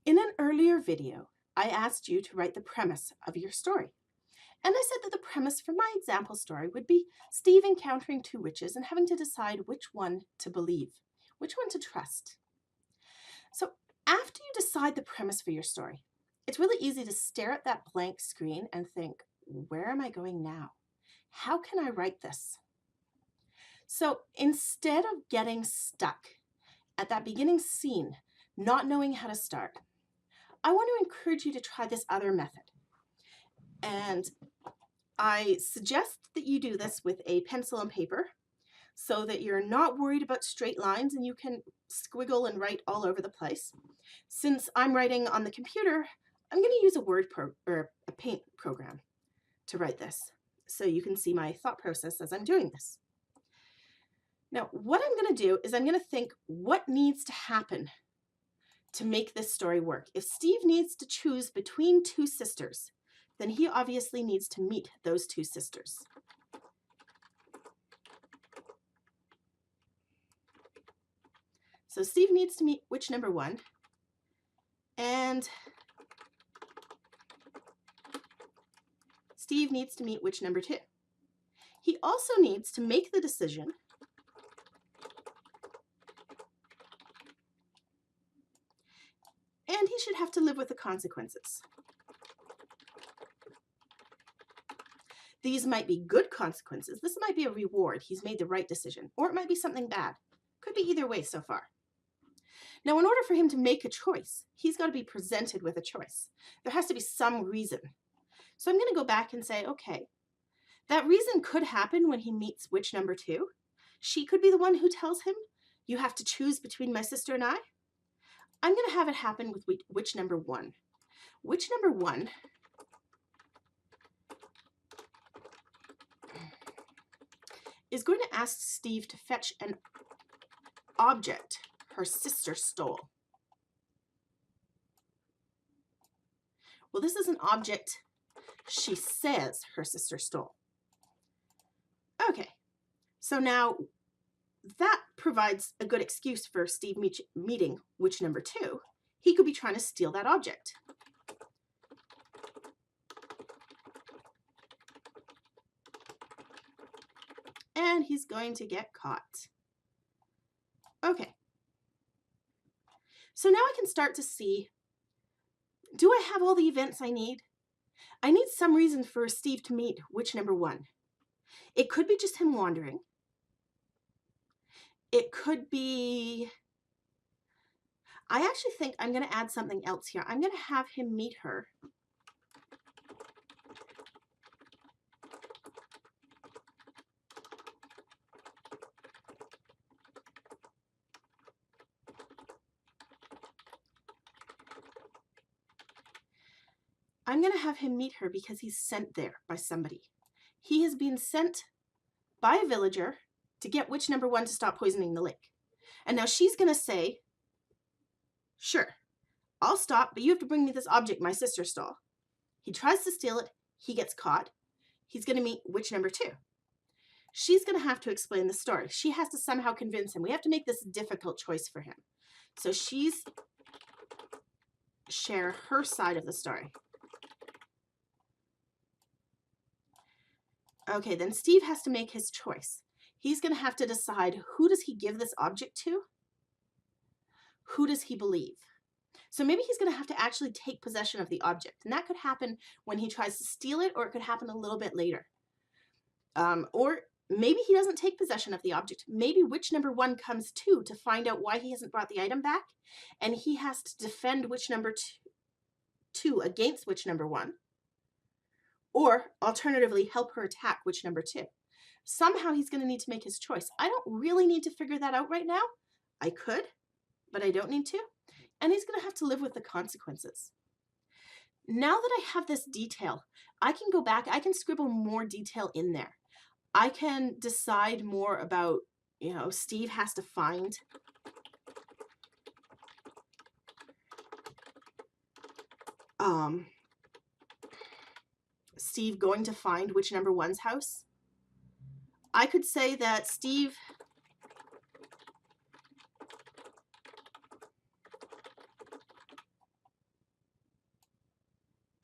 In an earlier video, I asked you to write the premise of your story. And I said that the premise for my example story would be Steve encountering two witches and having to decide which one to believe, which one to trust. So after you decide the premise for your story, it's really easy to stare at that blank screen and think, where am I going now? How can I write this? So instead of getting stuck at that beginning scene, not knowing how to start, I want to encourage you to try this other method. And I suggest that you do this with a pencil and paper so that you're not worried about straight lines and you can squiggle and write all over the place. Since I'm writing on the computer, I'm going to use a or a paint program to write this so you can see my thought process as I'm doing this. Now, what I'm going to do is I'm going to think what needs to happen to make this story work. If Steve needs to choose between two sisters, then he obviously needs to meet those two sisters. So Steve needs to meet witch number one, and Steve needs to meet witch number two. He also needs to make the decision and he should have to live with the consequences. These might be good consequences. This might be a reward. He's made the right decision. Or it might be something bad. Could be either way so far. Now, in order for him to make a choice, he's got to be presented with a choice. There has to be some reason. So I'm going to go back and say, okay, that reason could happen when he meets witch number two. She could be the one who tells him, you have to choose between my sister and I. I'm going to have it happen with witch number one. Witch number one is going to ask Steve to fetch an object her sister stole. Well, this is an object she says her sister stole. Okay, so now that provides a good excuse for Steve meeting witch number two. He could be trying to steal that object. And he's going to get caught. Okay. So now I can start to see, do I have all the events I need? I need some reason for Steve to meet witch number one. It could be just him wandering. It could be, I actually think I'm going to add something else here. I'm going to have him meet her. I'm going to have him meet her because he's sent there by somebody. He has been sent by a villager to get witch number one to stop poisoning the lake. And now she's going to say, sure, I'll stop, but you have to bring me this object my sister stole. He tries to steal it. He gets caught. He's going to meet witch number two. She's going to have to explain the story. She has to somehow convince him. We have to make this a difficult choice for him. So she's share her side of the story. Okay, then Steve has to make his choice. He's going to have to decide, who does he give this object to? Who does he believe? So maybe he's going to have to actually take possession of the object. And that could happen when he tries to steal it, or it could happen a little bit later. Or maybe he doesn't take possession of the object. Maybe witch number one comes too to find out why he hasn't brought the item back. And he has to defend witch number two against witch number one. Or alternatively, help her attack witch number two. Somehow he's going to need to make his choice. I don't really need to figure that out right now. I could, but I don't need to. And he's going to have to live with the consequences. Now that I have this detail, I can go back, I can scribble more detail in there. I can decide more about, Steve has to find Steve going to find witch number one's house. I could say that Steve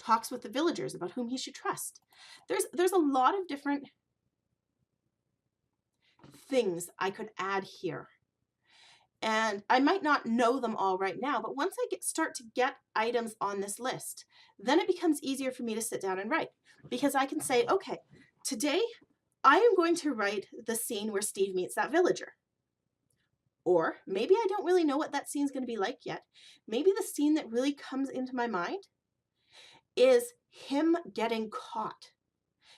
talks with the villagers about whom he should trust. There's a lot of different things I could add here. And I might not know them all right now, but once I start to get items on this list, then it becomes easier for me to sit down and write, because I can say, okay, today I am going to write the scene where Steve meets that villager. Or maybe I don't really know what that scene's going to be like yet. Maybe the scene that really comes into my mind is him getting caught.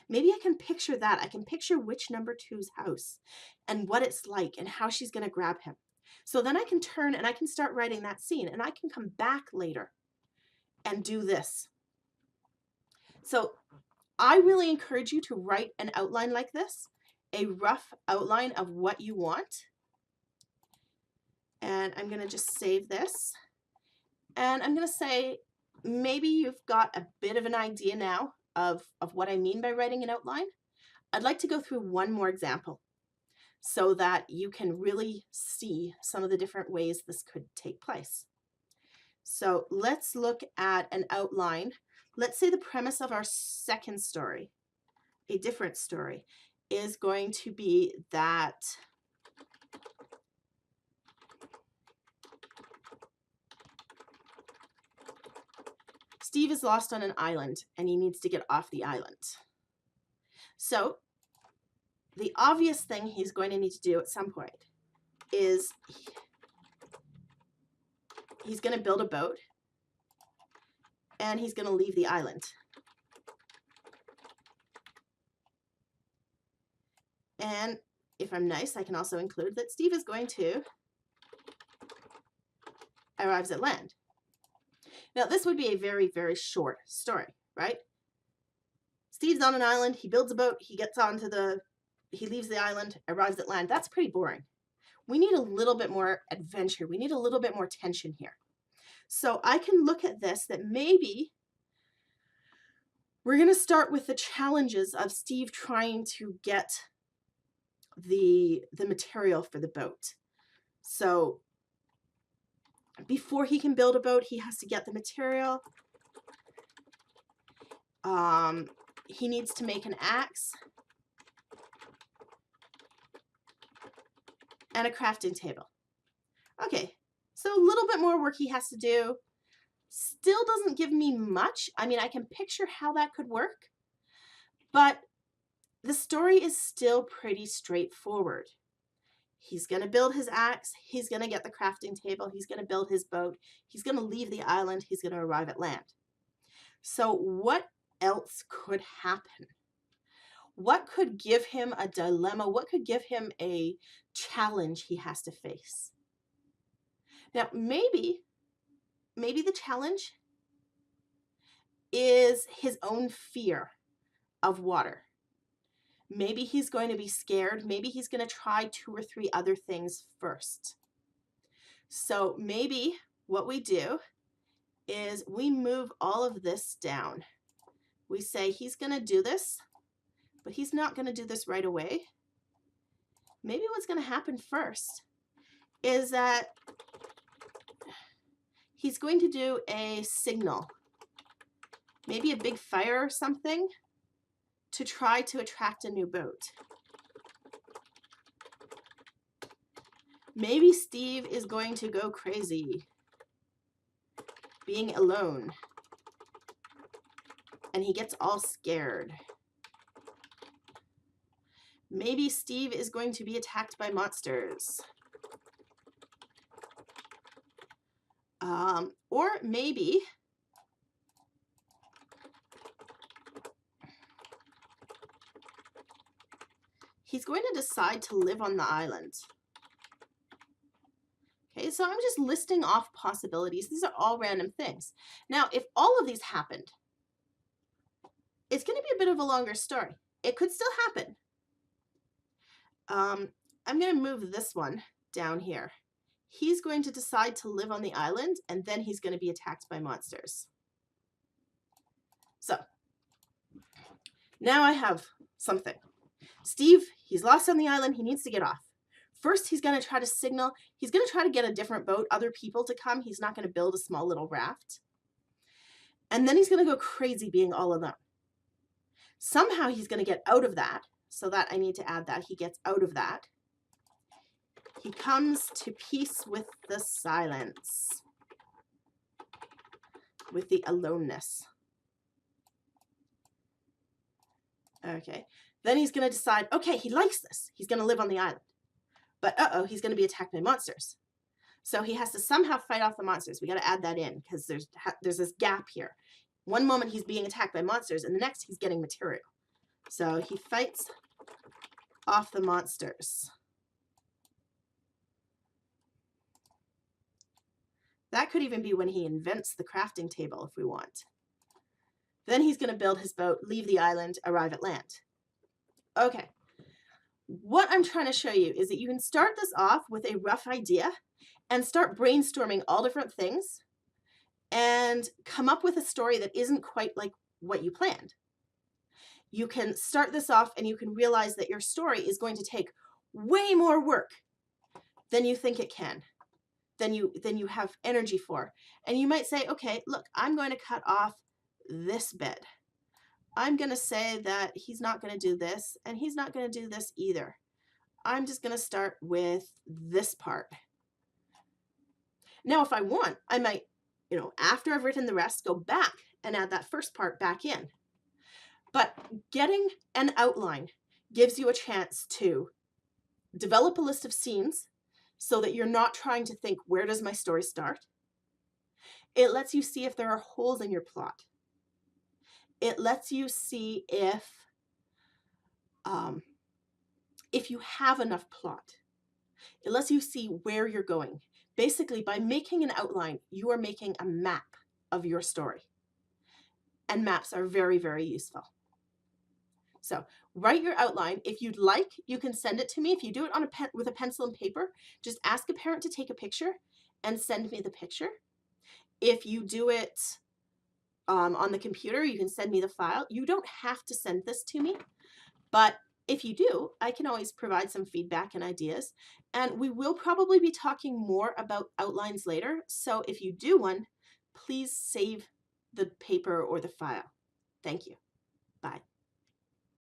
Maybe I can picture that. I can picture witch number 2's house and what it's like and how she's going to grab him. So then I can turn and I can start writing that scene, and I can come back later and do this. So I really encourage you to write an outline like this, a rough outline of what you want. And I'm going to just save this. And I'm going to say, maybe you've got a bit of an idea now of what I mean by writing an outline. I'd like to go through one more example so that you can really see some of the different ways this could take place. So let's look at an outline. Let's say the premise of our second story, a different story, is going to be that Steve is lost on an island and he needs to get off the island. So the obvious thing he's going to need to do at some point is he's going to build a boat and he's going to leave the island. And if I'm nice, I can also include that Steve is going to arrive at land. Now, this would be a very, very short story, right? Steve's on an island, he builds a boat, he leaves the island, arrives at land. That's pretty boring. We need a little bit more adventure. We need a little bit more tension here. So I can look at this, that maybe we're going to start with the challenges of Steve trying to get the material for the boat. So before he can build a boat, he has to get the material. He needs to make an axe and a crafting table. Okay, so a little bit more work he has to do. Still doesn't give me much. I mean, I can picture how that could work, but the story is still pretty straightforward. He's going to build his axe. He's going to get the crafting table. He's going to build his boat. He's going to leave the island. He's going to arrive at land. So what else could happen? What could give him a dilemma? What could give him a challenge he has to face? Now, maybe the challenge is his own fear of water. Maybe he's going to be scared. Maybe he's going to try 2 or 3 other things first. So maybe what we do is we move all of this down. We say he's going to do this, but he's not going to do this right away. Maybe what's going to happen first is that he's going to do a signal, maybe a big fire or something, to try to attract a new boat. Maybe Steve is going to go crazy being alone and he gets all scared. Maybe Steve is going to be attacked by monsters. Or maybe he's going to decide to live on the island. Okay, so I'm just listing off possibilities. These are all random things. Now, if all of these happened, it's going to be a bit of a longer story. It could still happen. I'm going to move this one down here. He's going to decide to live on the island, and then he's going to be attacked by monsters. So, now I have something. Steve, he's lost on the island. He needs to get off. First, he's going to try to signal. He's going to try to get a different boat, other people to come. He's not going to build a small little raft. And then he's going to go crazy being all alone. Somehow he's going to get out of that. So that I need to add that. He gets out of that. He comes to peace with the silence, with the aloneness. Okay. Then he's going to decide, okay, he likes this. He's going to live on the island. But uh-oh, he's going to be attacked by monsters. So he has to somehow fight off the monsters. We got to add that in because there's this gap here. One moment he's being attacked by monsters, and the next he's getting material. So he fights off the monsters. That could even be when he invents the crafting table if we want. Then he's going to build his boat, leave the island, arrive at land. Okay. What I'm trying to show you is that you can start this off with a rough idea and start brainstorming all different things and come up with a story that isn't quite like what you planned. You can start this off and you can realize that your story is going to take way more work than you think it can, than you have energy for. And you might say, okay, look, I'm going to cut off this bit. I'm going to say that he's not going to do this and he's not going to do this either. I'm just going to start with this part. Now, if I want, I might, after I've written the rest, go back and add that first part back in. But getting an outline gives you a chance to develop a list of scenes so that you're not trying to think, where does my story start? It lets you see if there are holes in your plot. It lets you see if you have enough plot. It lets you see where you're going. Basically, by making an outline, you are making a map of your story. And maps are very, very useful. So write your outline. If you'd like, you can send it to me. If you do it on with a pencil and paper, just ask a parent to take a picture and send me the picture. If you do it on the computer, you can send me the file. You don't have to send this to me, but if you do, I can always provide some feedback and ideas. And we will probably be talking more about outlines later. So if you do one, please save the paper or the file. Thank you. Bye.